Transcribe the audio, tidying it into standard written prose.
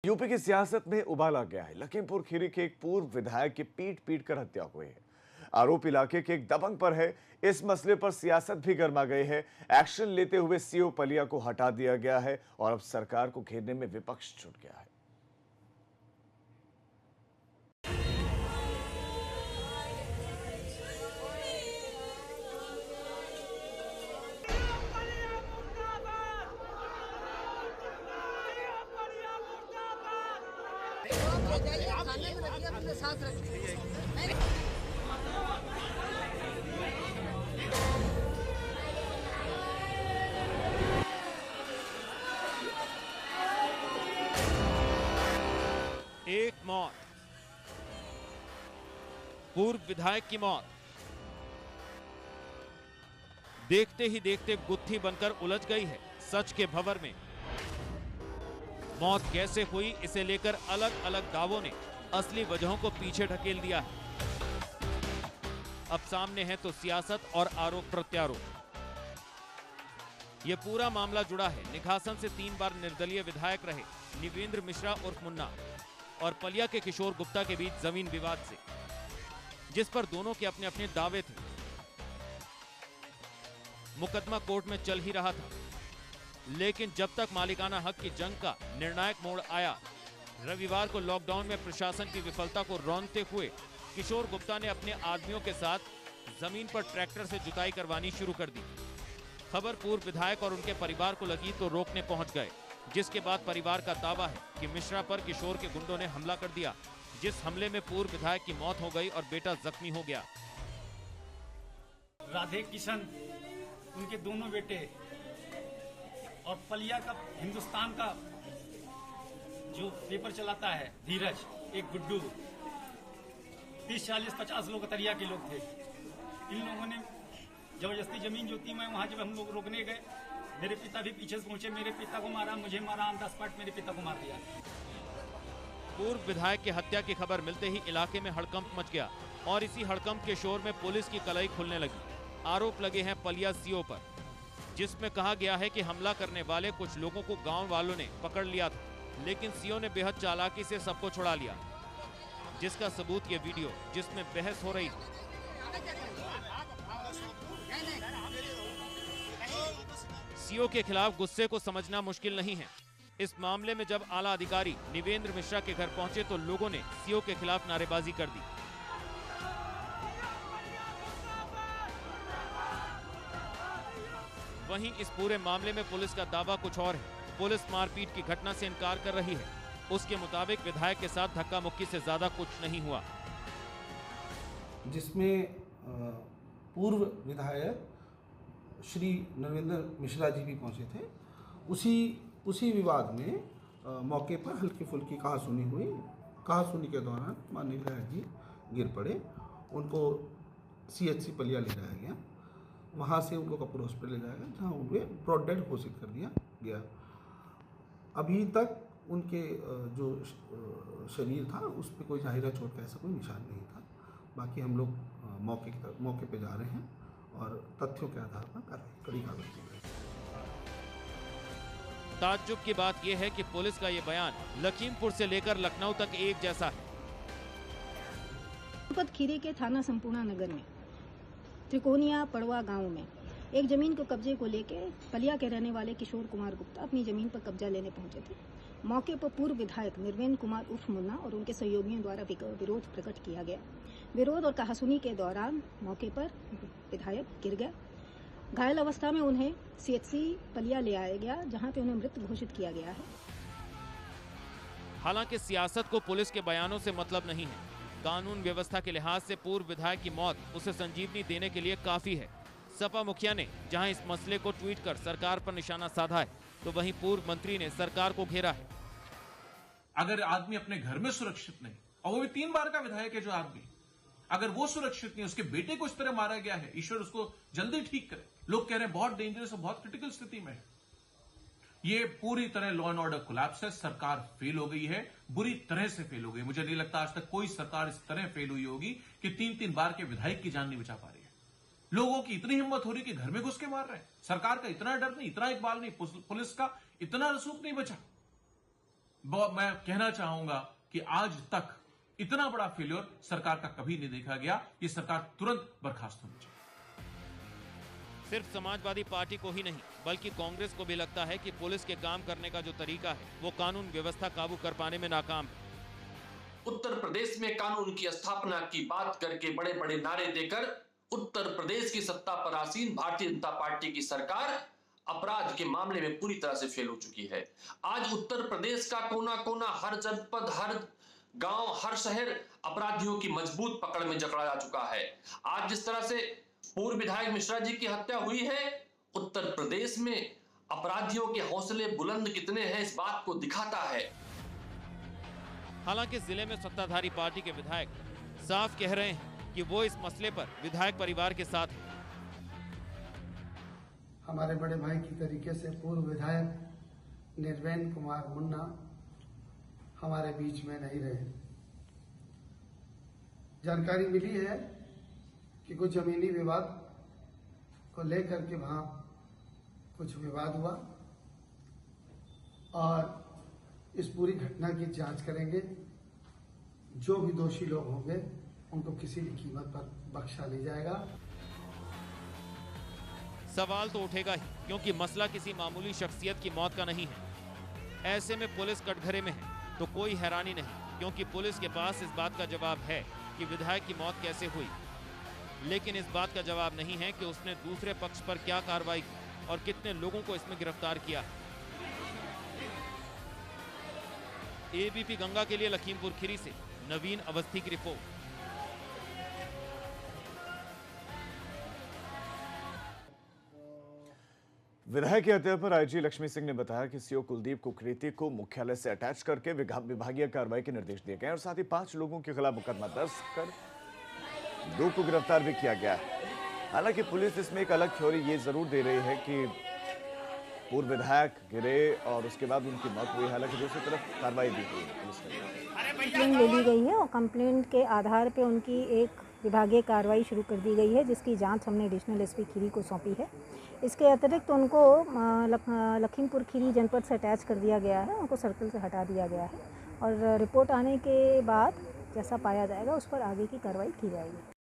UP की सियासत में उबाल आ गया है। लखीमपुर खीरी के एक पूर्व विधायक की पीट कर हत्या हुई है। आरोप इलाके के एक दबंग पर है। इस मसले पर सियासत भी गर्मा गई है। एक्शन लेते हुए सीओ पलिया को हटा दिया गया है और अब सरकार को घेरने में विपक्ष जुट गया है। एक मौत, पूर्व विधायक की मौत देखते ही देखते गुत्थी बनकर उलझ गई है सच के भंवर में। मौत कैसे हुई, इसे लेकर अलग अलग दावों ने असली वजहों को पीछे ढकेल दिया है। अब सामने है तो सियासत और आरोप प्रत्यारोप। यह पूरा मामला जुड़ा है निघासन से 3 बार निर्दलीय विधायक रहे निवेंद्र मिश्रा उर्फ मुन्ना और पलिया के किशोर गुप्ता के बीच जमीन विवाद से, जिस पर दोनों के अपने अपने दावे थे। मुकदमा कोर्ट में चल ही रहा था, लेकिन जब तक मालिकाना हक की जंग का निर्णायक मोड़ आया, रविवार को लॉकडाउन में प्रशासन की विफलता को रौंदते हुए किशोर गुप्ता ने अपने आदमियों के साथ जमीन पर ट्रैक्टर से जुताई करवानी शुरू कर दी। खबर पूर्व विधायक और उनके परिवार को लगी तो रोकने पहुंच गए, जिसके बाद परिवार का दावा है कि मिश्रा पर किशोर के गुंडों ने हमला कर दिया, जिस हमले में पूर्व विधायक की मौत हो गई और बेटा जख्मी हो गया। राधे किशन, उनके दोनों बेटे और पलिया का हिंदुस्तान का जो पेपर चलाता है धीरज, एक गुड्डू, 30, 40, 50 लोग तरिया के लोग थे। इन लोगों ने जबरदस्ती जमीन जोती में वहां जब हम लोग रोकने गए, मेरे पिता भी पीछे से पहुंचे, मेरे पिता को मारा, मुझे मारा, 10 स्पॉट मेरे पिता को मार दिया। पूर्व विधायक की हत्या की खबर मिलते ही इलाके में हड़कंप मच गया और इसी हड़कंप के शोर में पुलिस की कलई खुलने लगी। आरोप लगे हैं पलिया सीओ पर, जिसमें कहा गया है कि हमला करने वाले कुछ लोगों को गांव वालों ने पकड़ लिया था, लेकिन सीओ ने बेहद चालाकी से सबको छुड़ा लिया, जिसका सबूत ये वीडियो जिसमें बहस हो रही थी। सीओ के खिलाफ गुस्से को समझना मुश्किल नहीं है। इस मामले में जब आला अधिकारी निवेंद्र मिश्रा के घर पहुंचे तो लोगों ने सीओ के खिलाफ नारेबाजी कर दी। वहीं इस पूरे मामले में पुलिस का दावा कुछ और है। पुलिस मारपीट की घटना से इनकार कर रही है। उसके मुताबिक विधायक के साथ धक्का मुक्की से ज्यादा कुछ नहीं हुआ, जिसमें पूर्व विधायक श्री नरेंद्र मिश्रा जी भी पहुंचे थे। उसी विवाद में मौके पर हल्की फुल्की कहासुनी हुई। कहासुनी के दौरान माननीय विधायक जी गिर पड़े। उनको CHC पलिया ले जाया गया। वहां से उनको कपूर हॉस्पिटल ले जाया गया, जहां उन्हें ब्रॉड डेड घोषित कर दिया गया। अभी तक उनके जो शरीर था उस पर कोई जाहिरा चोट का ऐसा कोई निशान नहीं था। बाकी हम लोग मौके पे जा रहे हैं और तथ्यों के आधार पर कड़ी कार्रवाई की जाएगी। ताज्जुब की बात यह है कि पुलिस का यह बयान लखीमपुर से लेकर लखनऊ तक एक जैसा है। खीरी के थाना संपूर्णा नगर में त्रिकोनिया पड़वा गांव में एक जमीन को कब्जे को लेके पलिया के रहने वाले किशोर कुमार गुप्ता अपनी जमीन पर कब्जा लेने पहुंचे थे। मौके पर पूर्व विधायक निर्वेंद्र कुमार उर्फ मुन्ना और उनके सहयोगियों द्वारा विरोध प्रकट किया गया। विरोध और कहासुनी के दौरान मौके पर विधायक गिर गया। घायल अवस्था में उन्हें CHC पलिया ले आया गया, जहां पे उन्हें मृत घोषित किया गया है। हालांकि सियासत को पुलिस के बयानों से मतलब नहीं है। कानून व्यवस्था के लिहाज से पूर्व विधायक की मौत उसे संजीवनी देने के लिए काफी है। सपा मुखिया ने जहां इस मसले को ट्वीट कर सरकार पर निशाना साधा है, तो वहीं पूर्व मंत्री ने सरकार को घेरा है। अगर आदमी अपने घर में सुरक्षित नहीं, और वो भी 3 बार का विधायक है जो आदमी, अगर वो सुरक्षित नहीं, उसके बेटे को इस तरह मारा गया है, ईश्वर उसको जल्दी ठीक करे। लोग कह रहे हैं बहुत डेंजरस और बहुत क्रिटिकल स्थिति में है। ये पूरी तरह लॉ एंड ऑर्डर कोलैप्स है। सरकार फेल हो गई है, बुरी तरह से फेल हो गई। मुझे नहीं लगता आज तक कोई सरकार इस तरह फेल हुई होगी कि 3-3 बार के विधायक की जान नहीं बचा पा रही है। लोगों की इतनी हिम्मत हो रही कि घर में घुस के मार रहे हैं। सरकार का इतना डर नहीं, इतना इकबाल नहीं, पुलिस का इतना रसूख नहीं बचा। मैं कहना चाहूंगा कि आज तक इतना बड़ा फेल्योर सरकार का कभी नहीं देखा गया। ये सरकार तुरंत बर्खास्त होनी चाहिए। सिर्फ समाजवादी पार्टी को ही नहीं बल्कि कांग्रेस को भी लगता है कि पुलिस के काम करने का जो तरीका है वो कानून व्यवस्था काबू कर पाने में नाकाम है। उत्तर प्रदेश में कानून की स्थापना की बात करके बड़े बड़े नारे देकर उत्तर प्रदेश की सत्ता पर आसीन भारतीय जनता पार्टी की सरकार अपराध के मामले में पूरी तरह से फेल हो चुकी है। आज उत्तर प्रदेश का कोना कोना, हर जनपद, हर गांव, हर शहर अपराधियों की मजबूत पकड़ में जकड़ा जा चुका है। आज जिस तरह से पूर्व विधायक मिश्रा जी की हत्या हुई है, उत्तर प्रदेश में अपराधियों के हौसले बुलंद कितने हैं इस बात को दिखाता है। हालांकि जिले में सत्ताधारी पार्टी के विधायक साफ कह रहे हैं कि वो इस मसले पर विधायक परिवार के साथ हैं। हमारे बड़े भाई की तरीके से पूर्व विधायक निर्वैन कुमार मुन्ना हमारे बीच में नहीं रहे। जानकारी मिली है कि कुछ जमीनी विवाद को लेकर के वहां कुछ विवाद हुआ और इस पूरी घटना की जांच करेंगे। जो भी दोषी लोग होंगे उनको किसी भी कीमत पर बख्शा नहीं जाएगा। सवाल तो उठेगा ही क्योंकि मसला किसी मामूली शख्सियत की मौत का नहीं है। ऐसे में पुलिस कटघरे में है तो कोई हैरानी नहीं, क्योंकि पुलिस के पास इस बात का जवाब है कि विधायक की मौत कैसे हुई, लेकिन इस बात का जवाब नहीं है कि उसने दूसरे पक्ष पर क्या कार्रवाई की और कितने लोगों को इसमें गिरफ्तार किया। एबीपी गंगा के लिए लखीमपुर खीरी से नवीन अवस्थी की रिपोर्ट। विधायक की हत्या पर आईजी लक्ष्मी सिंह ने बताया कि सीओ कुलदीप कुकरेती को मुख्यालय से अटैच करके विभागीय कार्रवाई के निर्देश दिए गए और साथ ही 5 लोगों के खिलाफ मुकदमा दर्ज कर 2 को गिरफ्तार भी किया गया है। हालांकि पुलिस इसमें एक अलग थ्योरी ये जरूर दे रही है कि पूर्व विधायक गिरे और उसके बाद उनकी मौत हुई। हालांकि दूसरी तरफ कार्रवाई भी हुई पुलिस ने। कंप्लेंट ले ली गई है और कंप्लेंट के आधार पे उनकी एक विभागीय कार्रवाई शुरू कर दी गई है, जिसकी जांच हमने एडिशनल एसपी खीरी को सौंपी है। इसके अतिरिक्त उनको लखीमपुर खीरी जनपद से अटैच कर दिया गया है, उनको सर्कल से हटा दिया गया है और रिपोर्ट आने के बाद जैसा पाया जाएगा उस पर आगे की कार्रवाई की जाएगी।